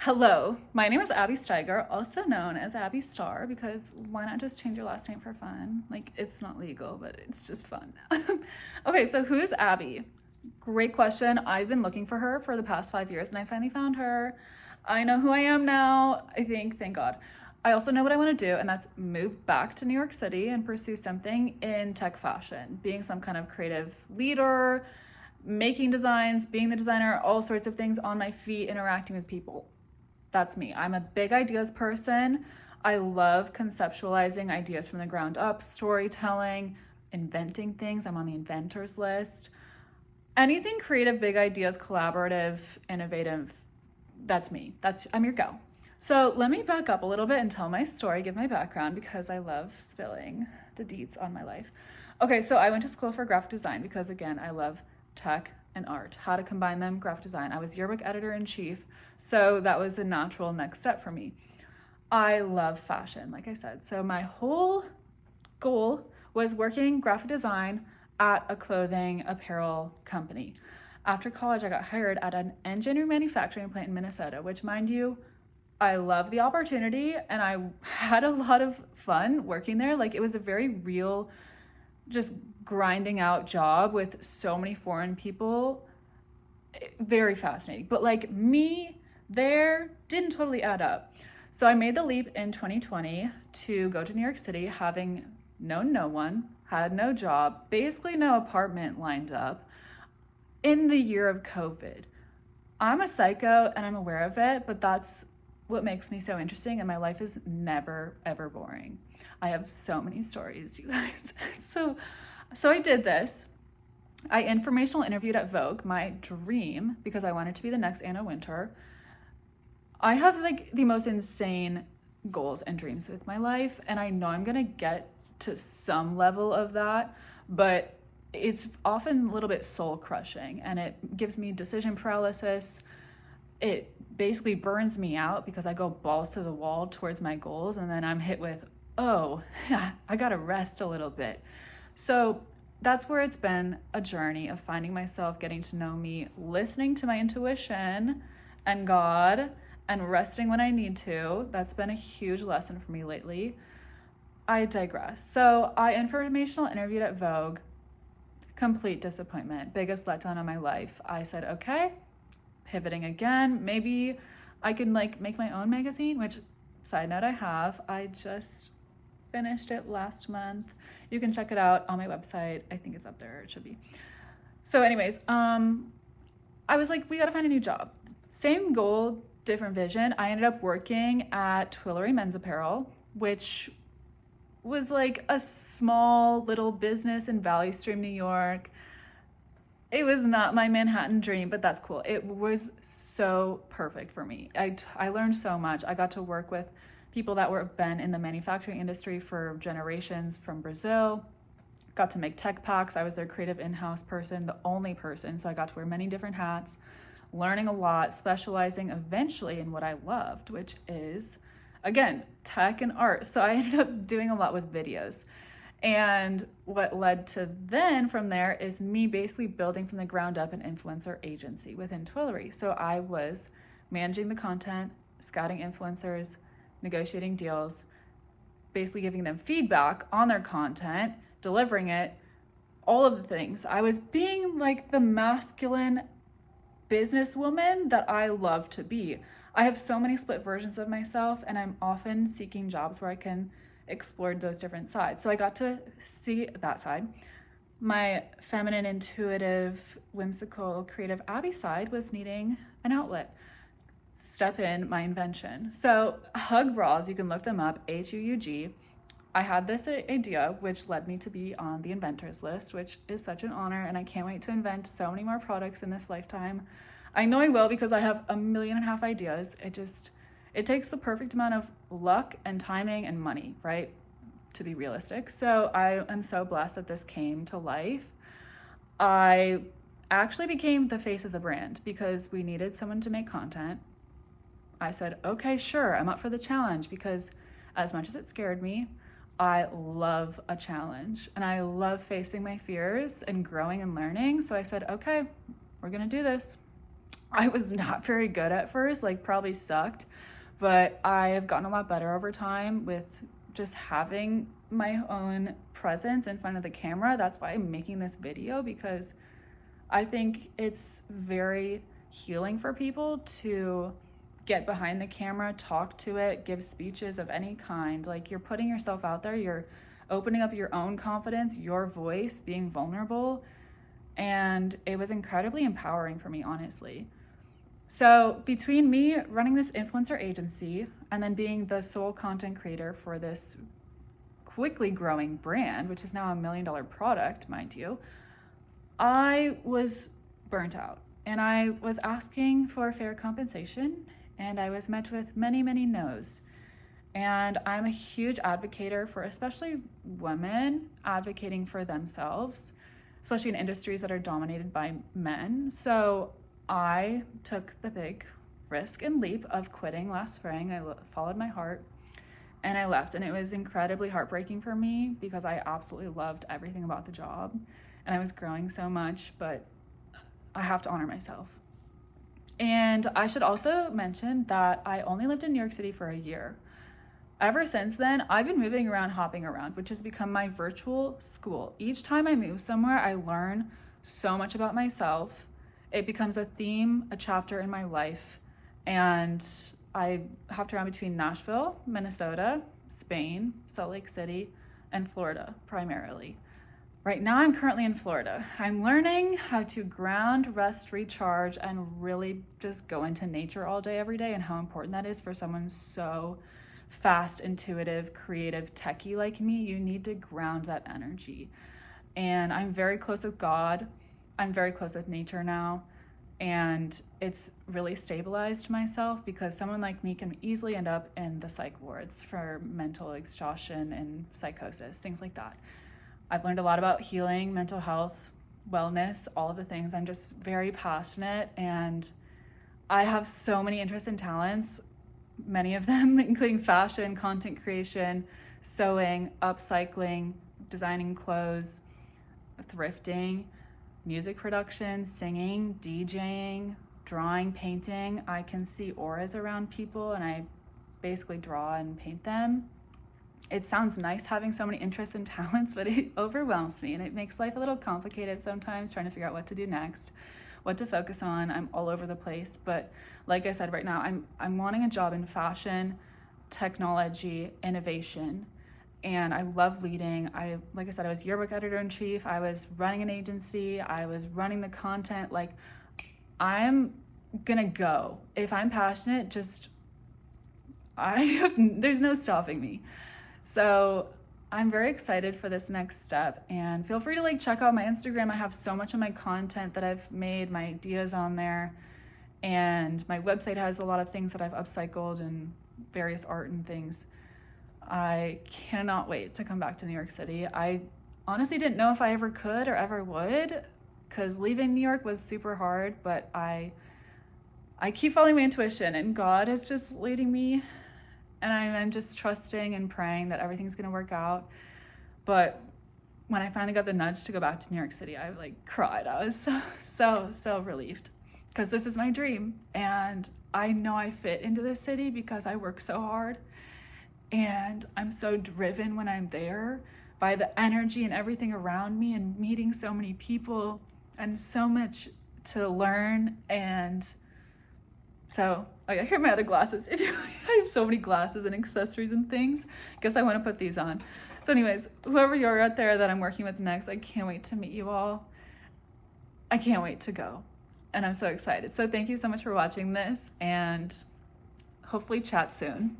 Hello, my name is Abby Steiger, also known as Abby Star, because why not just change your last name for fun? Like, it's not legal, but it's just fun. Okay, so who's Abby? Great question. I've been looking for her for the past 5 years and I finally found her. I know who I am now, I think, thank God. I also know what I want to do, and that's move back to New York City and pursue something in tech fashion, being some kind of creative leader, making designs, being the designer, all sorts of things on my feet, interacting with people. That's me. I'm a big ideas person. I love conceptualizing ideas from the ground up, storytelling, inventing things. I'm on the inventors list. Anything creative, big ideas, collaborative, innovative, that's me. I'm your gal. So let me back up a little bit and tell my story, give my background, because I love spilling the deets on my life. Okay, so I went to school for graphic design because, again, I love tech and art, how to combine them, graphic design. I was yearbook editor in chief, so that was a natural next step for me. I love fashion, like I said. So my whole goal was working graphic design at a clothing apparel company. After college, I got hired at an engineering manufacturing plant in Minnesota, which, mind you, I love the opportunity and I had a lot of fun working there. Like, it was a very real, just grinding out job with so many foreign people. Very fascinating. But like, me there didn't totally add up. So I made the leap in 2020 to go to New York City, having known no one, had no job, basically no apartment lined up in the year of COVID. I'm a psycho and I'm aware of it, but that's what makes me so interesting, and my life is never ever boring. I have so many stories, you guys. So I did this. I informational interviewed at Vogue, my dream, because I wanted to be the next Anna Wintour. I have like the most insane goals and dreams with my life, and I know I'm gonna get to some level of that, but it's often a little bit soul crushing and it gives me decision paralysis. It basically burns me out because I go balls to the wall towards my goals, and then I'm hit with, oh, I gotta rest a little bit. So that's where it's been a journey of finding myself, getting to know me, listening to my intuition and God, and resting when I need to. That's been a huge lesson for me lately. I digress. So I informational interviewed at Vogue. Complete disappointment, biggest letdown of my life. I said, okay, pivoting again. Maybe I can like make my own magazine, which, side note, I have. I just finished it last month. You can check it out on my website. I think it's up there. It should be. So anyways, I was like, we got to find a new job. Same goal, different vision. I ended up working at Twillery men's apparel, which was like a small little business in Valley Stream, New York. It was not my Manhattan dream, but that's cool. It was so perfect for me. I learned so much. I got to work with people that were been in the manufacturing industry for generations from Brazil. Got to make tech packs. I was their creative in-house person, the only person. So I got to wear many different hats, learning a lot, specializing eventually in what I loved, which is, again, tech and art. So I ended up doing a lot with videos. And what led to then from there is me basically building from the ground up an influencer agency within Twillery. So I was managing the content, scouting influencers, negotiating deals, basically giving them feedback on their content, delivering it, all of the things. I was being like the masculine businesswoman that I love to be. I have so many split versions of myself, and I'm often seeking jobs where I can explore those different sides. So I got to see that side. My feminine, intuitive, whimsical, creative Abby side was needing an outlet. Step in my invention. So Hug Bras, you can look them up, HUUG. I had this idea, which led me to be on the inventors list, which is such an honor, and I can't wait to invent so many more products in this lifetime. I know I will, because I have 1.5 million ideas. It takes the perfect amount of luck and timing and money, right, to be realistic. So I am so blessed that this came to life. I actually became the face of the brand because we needed someone to make content. I said, okay, sure, I'm up for the challenge, because as much as it scared me, I love a challenge and I love facing my fears and growing and learning. So I said, okay, we're gonna do this. I was not very good at first, like probably sucked, but I have gotten a lot better over time with just having my own presence in front of the camera. That's why I'm making this video, because I think it's very healing for people to get behind the camera, talk to it, give speeches of any kind. Like, you're putting yourself out there, you're opening up your own confidence, your voice, being vulnerable. And it was incredibly empowering for me, honestly. So between me running this influencer agency and then being the sole content creator for this quickly growing brand, which is now $1 million product, mind you, I was burnt out, and I was asking for fair compensation, and I was met with many, many no's. And I'm a huge advocate for especially women advocating for themselves, especially in industries that are dominated by men. So I took the big risk and leap of quitting last spring. I followed my heart and I left. And it was incredibly heartbreaking for me because I absolutely loved everything about the job and I was growing so much, but I have to honor myself. And I should also mention that I only lived in New York City for a year. Ever since then, I've been moving around, hopping around, which has become my virtual school. Each time I move somewhere, I learn so much about myself. It becomes a theme, a chapter in my life. And I hopped around between Nashville, Minnesota, Spain, Salt Lake City, and Florida primarily. Right now, I'm currently in Florida. I'm learning how to ground, rest, recharge, and really just go into nature all day, every day, and how important that is for someone so fast, intuitive, creative, techie like me. You need to ground that energy. And I'm very close with God. I'm very close with nature now. And it's really stabilized myself, because someone like me can easily end up in the psych wards for mental exhaustion and psychosis, things like that. I've learned a lot about healing, mental health, wellness, all of the things. I'm just very passionate, and I have so many interests and talents, many of them including fashion, content creation, sewing, upcycling, designing clothes, thrifting, music production, singing, DJing, drawing, painting. I can see auras around people and I basically draw and paint them. It sounds nice having so many interests and talents, but it overwhelms me and it makes life a little complicated sometimes, trying to figure out what to do next, what to focus on. I'm all over the place, but like I said, right now I'm wanting a job in fashion, technology, innovation, and I love leading. Like I said, I was yearbook editor-in-chief, I was running an agency, I was running the content. Like, I'm gonna go. If I'm passionate, there's no stopping me. So I'm very excited for this next step, and feel free to check out my Instagram. I have so much of my content that I've made, my ideas on there, and my website has a lot of things that I've upcycled and various art and things. I cannot wait to come back to New York City. I honestly didn't know if I ever could or ever would, because leaving New York was super hard, but I keep following my intuition, and God is just leading me. And I'm just trusting and praying that everything's gonna work out. But when I finally got the nudge to go back to New York City, I cried. I was so relieved, because this is my dream. And I know I fit into this city because I work so hard. And I'm so driven when I'm there by the energy and everything around me, and meeting so many people and so much to learn. And so, here are my other glasses. I have so many glasses and accessories and things. Guess I want to put these on. So anyways, whoever you're out there that I'm working with next, I can't wait to meet you all. I can't wait to go. And I'm so excited. So thank you so much for watching this, and hopefully chat soon.